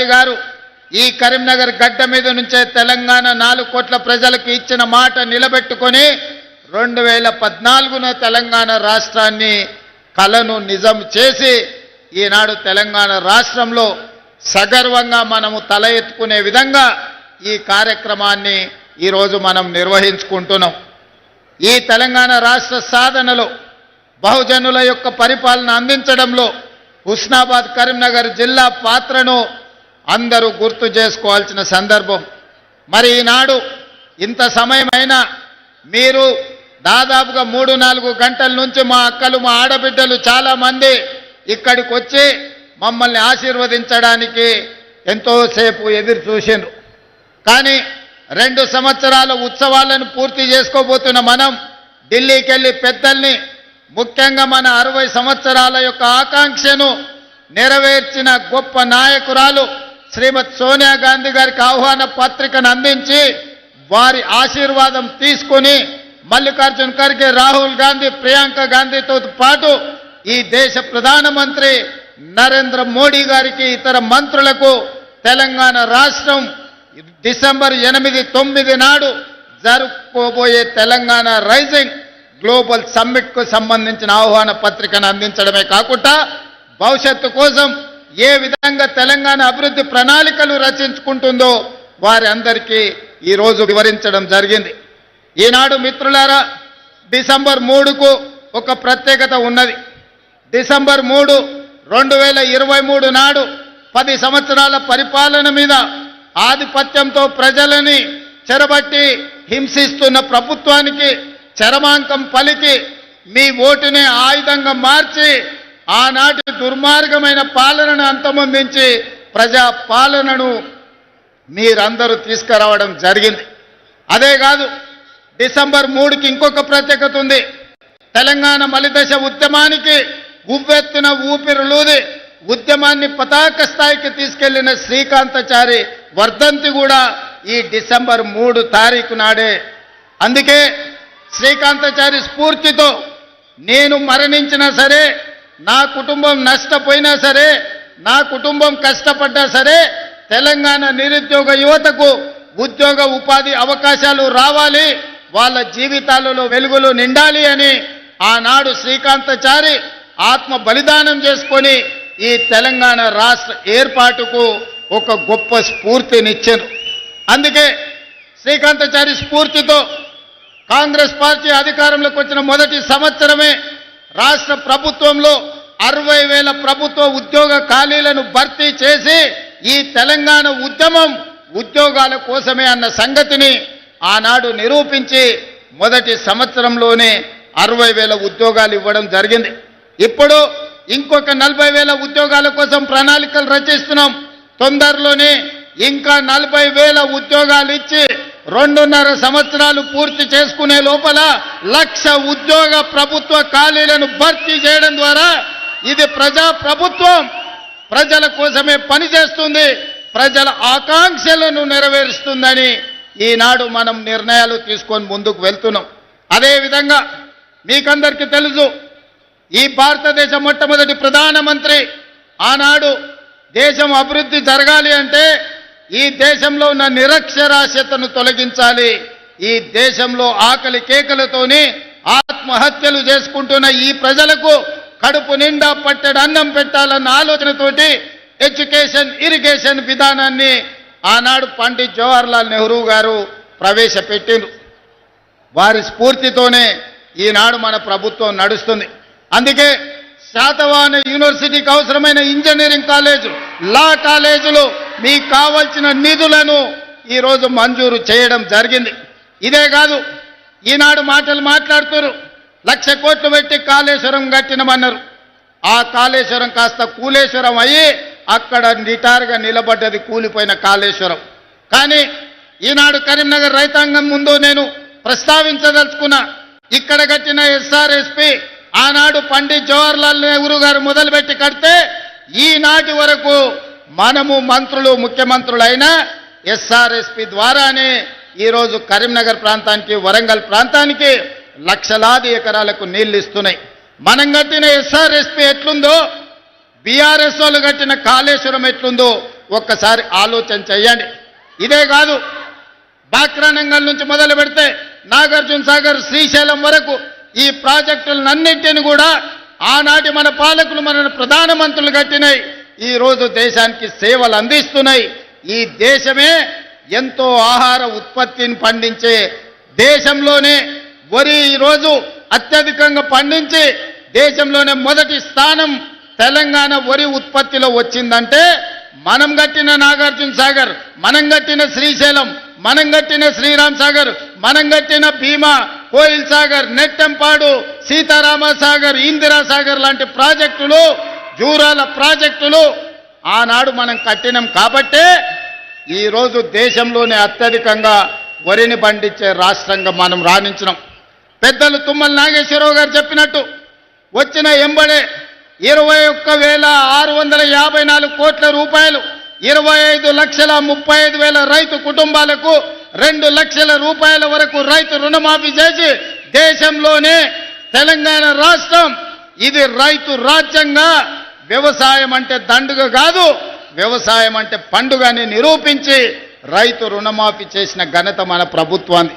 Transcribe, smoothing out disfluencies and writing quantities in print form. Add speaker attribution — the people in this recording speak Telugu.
Speaker 1: గాంధీ గారు ఈ కరీంనగర్ గడ్డ మీద నుంచే తెలంగాణ 4 కోట్ల ప్రజలకు ఇచ్చిన మాట నిలబెట్టుకొని 2014న తెలంగాణ రాష్ట్రాన్ని కలను నిజం చేసి ఈనాడు తెలంగాణ రాష్ట్రంలో సగర్వంగా మనము తల ఎత్తుకునే విధంగా ఈ కార్యక్రమాన్ని ఈరోజు మనం నిర్వహించుకుంటున్నాం. ఈ తెలంగాణ రాష్ట్ర సాధనలో బహుజనుల యొక్క పరిపాలన అందించడంలో హుస్నాబాద్ కరీంనగర్ జిల్లా పాత్రను అందరూ గుర్తు చేసుకోవాల్సిన సందర్భం. మరి ఈనాడు ఇంత సమయమైనా మీరు దాదాపుగా 3-4 గంటల నుంచి మా అక్కలు మా ఆడబిడ్డలు చాలామంది ఇక్కడికి వచ్చి మమ్మల్ని ఆశీర్వదించడానికి ఎంతోసేపు ఎదురు చూసిండ్రు. కానీ 2 సంవత్సరాల ఉత్సవాలను పూర్తి చేసుకోబోతున్న మనం ఢిల్లీకి వెళ్ళి పెద్దల్ని, ముఖ్యంగా మన 60 సంవత్సరాల యొక్క ఆకాంక్షను నెరవేర్చిన గొప్ప నాయకురాలు శ్రీమతి సోనియా గాంధీ గారికి ఆహ్వాన పత్రికను అందించి వారి ఆశీర్వాదం తీసుకొని మల్లికార్జున్ ఖర్గే, రాహుల్ గాంధీ, ప్రియాంక గాంధీతో పాటు ఈ దేశ ప్రధానమంత్రి నరేంద్ర మోడీ గారికి, ఇతర మంత్రులకు తెలంగాణ రాష్ట్రం డిసెంబర్ 8-9 నాడు జరుపుకోబోయే తెలంగాణ రైజింగ్ గ్లోబల్ సమ్మిట్కు సంబంధించిన ఆహ్వాన పత్రికను అందించడమే కాకుండా భవిష్యత్తు కోసం ఏ విధంగా తెలంగాణ అభివృద్ధి ప్రణాళికలు రచించుకుంటుందో వారి అందరికీ ఈరోజు వివరించడం జరిగింది. ఈనాడు మిత్రులారా, డిసెంబర్ 3కు ఒక ప్రత్యేకత ఉన్నది. డిసెంబర్ 3, 2023 నాడు 10 సంవత్సరాల పరిపాలన మీద ఆధిపత్యంతో ప్రజలని చెరబట్టి హింసిస్తున్న ప్రభుత్వానికి చరమాంకం పలికి మీ ఓటునే ఆయుధంగా మార్చి ఆనాటి దుర్మార్గమైన పాలనను అంతమొందించి ప్రజా పాలనను మీరందరూ తీసుకురావడం జరిగింది. అదే కాదు, డిసెంబర్ 3కి ఇంకొక ప్రత్యేకత ఉంది. తెలంగాణ మలిదశ ఉద్యమానికి ఉవ్వెత్తున ఊపిరులూది ఉద్యమాన్ని పతాక స్థాయికి తీసుకెళ్లిన శ్రీకాంతాచారి వర్ధంతి కూడా ఈ డిసెంబర్ 3 తారీఖు నాడే. అందుకే శ్రీకాంతాచారి స్ఫూర్తితో నేను మరణించినా సరే, నా కుటుంబం నష్టపోయినా సరే, నా కుటుంబం కష్టపడ్డా సరే, తెలంగాణ నిరుద్యోగ యువతకు ఉద్యోగ ఉపాధి అవకాశాలు రావాలి, వాళ్ళ జీవితాలలో వెలుగులు నిండాలి అని ఆనాడు శ్రీకాంతాచారి ఆత్మ బలిదానం చేసుకొని ఈ తెలంగాణ రాష్ట్ర ఏర్పాటుకు ఒక గొప్ప స్ఫూర్తినిచ్చారు. అందుకే శ్రీకాంతాచారి స్ఫూర్తితో కాంగ్రెస్ పార్టీ అధికారంలోకి వచ్చిన మొదటి సంవత్సరమే రాష్ట్ర ప్రభుత్వంలో 60,000 ప్రభుత్వ ఉద్యోగ ఖాళీలను భర్తీ చేసి ఈ తెలంగాణ ఉద్యమం ఉద్యోగాల కోసమే అన్న సంగతిని ఆనాడు నిరూపించి మొదటి సంవత్సరంలోనే 60,000 ఉద్యోగాలు ఇవ్వడం జరిగింది. ఇప్పుడు ఇంకొక 40,000 ఉద్యోగాల కోసం ప్రణాళికలు రచిస్తున్నాం. తొందరలోనే ఇంకా 40,000 ఉద్యోగాలు ఇచ్చి 2.5 సంవత్సరాలు పూర్తి చేసుకునే లోపల 1,00,000 ఉద్యోగ ప్రభుత్వ ఖాళీలను భర్తీ చేయడం ద్వారా ఇది ప్రజా ప్రభుత్వం ప్రజల కోసమే పనిచేస్తుంది, ప్రజల ఆకాంక్షలను నెరవేరుస్తుందని ఈనాడు మనం నిర్ణయాలు తీసుకొని ముందుకు వెళ్తున్నాం. అదేవిధంగా మీకందరికీ తెలుసు, ఈ భారతదేశ మొట్టమొదటి ప్రధానమంత్రి ఆనాడు దేశం అభివృద్ధి జరగాలి అంటే ఈ దేశంలో ఉన్న నిరక్షరాస్యతను తొలగించాలి, ఈ దేశంలో ఆకలి కేకలతోని ఆత్మహత్యలు చేసుకుంటున్న ఈ ప్రజలకు కడుపు నిండా పట్టెడు అన్నం పెట్టాలన్న ఆలోచనతోటి ఎడ్యుకేషన్ ఇరిగేషన్ విధానాన్ని ఆనాడు పండిత్ జవహర్లాల్ నెహ్రూ గారు ప్రవేశపెట్టిండ్రు. వారి స్ఫూర్తితోనే ఈనాడు మన ప్రభుత్వం నడుస్తుంది. అందుకే శాతవాహన యూనివర్సిటీకి అవసరమైన ఇంజనీరింగ్ కాలేజు, లా కాలేజీలు మీకు కావాల్సిన నిధులను ఈరోజు మంజూరు చేయడం జరిగింది. ఇదే కాదు, ఈనాడు మాటలు మాట్లాడుతున్నారు, 1,00,000 కోట్లు పెట్టి కాళేశ్వరం కట్టినమన్నారు. ఆ కాళేశ్వరం కాస్త కూలేశ్వరం అయ్యి అక్కడ నిటారుగా నిలబడ్డది కూలిపోయిన కాళేశ్వరం. కానీ ఈనాడు కరీంనగర్ రైతాంగం ముందు నేను ప్రస్తావించదలుచుకున్నా, ఇక్కడ కట్టిన ఎస్ఆర్ఎస్పి ఆనాడు పండిత్ జవహర్లాల్ నెహ్రూ గారు మొదలుపెట్టి కడితే ఈనాటి వరకు మనము మంత్రులు ముఖ్యమంత్రులైన ఎస్ఆర్ఎస్పి ద్వారానే ఈరోజు కరీంనగర్ ప్రాంతానికి వరంగల్ ప్రాంతానికి లక్షలాది ఎకరాలకు నీళ్లు ఇస్తున్నాయి. మనం కట్టిన ఎస్ఆర్ఎస్పి ఎట్లుందో, బీఆర్ఎస్ వాళ్ళు కట్టిన కాళేశ్వరం ఎట్లుందో ఒక్కసారి ఆలోచన చేయండి. ఇదే కాదు, బాక్రానంగల్ నుంచి మొదలు పెడితే నాగార్జున సాగర్, శ్రీశైలం వరకు ఈ ప్రాజెక్టులన్నింటిని కూడా ఆనాటి మన పాలకులు, మన ప్రధానమంత్రులు కట్టినాయి. ఈ రోజు దేశానికి సేవలు అందిస్తున్నాయి. ఈ దేశమే ఎంతో ఆహార ఉత్పత్తిని పండించే దేశంలోనే వరి ఈరోజు అత్యధికంగా పండించి దేశంలోనే మొదటి స్థానం తెలంగాణ వరి ఉత్పత్తిలో వచ్చిందంటే మనం కట్టిన నాగార్జున సాగర్, మనం కట్టిన శ్రీశైలం, మనం కట్టిన శ్రీరామ్ సాగర్, మనం కట్టిన భీమా, కోయిల్ సాగర్, నెట్టంపాడు, సీతారామ సాగర్, ఇందిరా సాగర్ లాంటి ప్రాజెక్టులు, జూరాల ప్రాజెక్టులు ఆనాడు మనం కట్టినాం కాబట్టే ఈరోజు దేశంలోనే అత్యధికంగా వరిని పండించే రాష్ట్రంగా మనం రాణించినాం. పెద్దలు తుమ్మల నాగేశ్వరరావు గారు చెప్పినట్టు వచ్చిన ఎంబడే 21,654 కోట్ల రూపాయలు 25,35,000 రైతు కుటుంబాలకు 2 లక్షల రూపాయల వరకు రైతు రుణమాఫీ చేసి దేశంలోనే తెలంగాణ రాష్ట్రం ఇది రైతు రాజ్యంగా, వ్యవసాయం అంటే దండుగ కాదు, వ్యవసాయం అంటే పండుగని నిరూపించి రైతు రుణమాఫీ చేసిన ఘనత మన ప్రభుత్వాన్ని.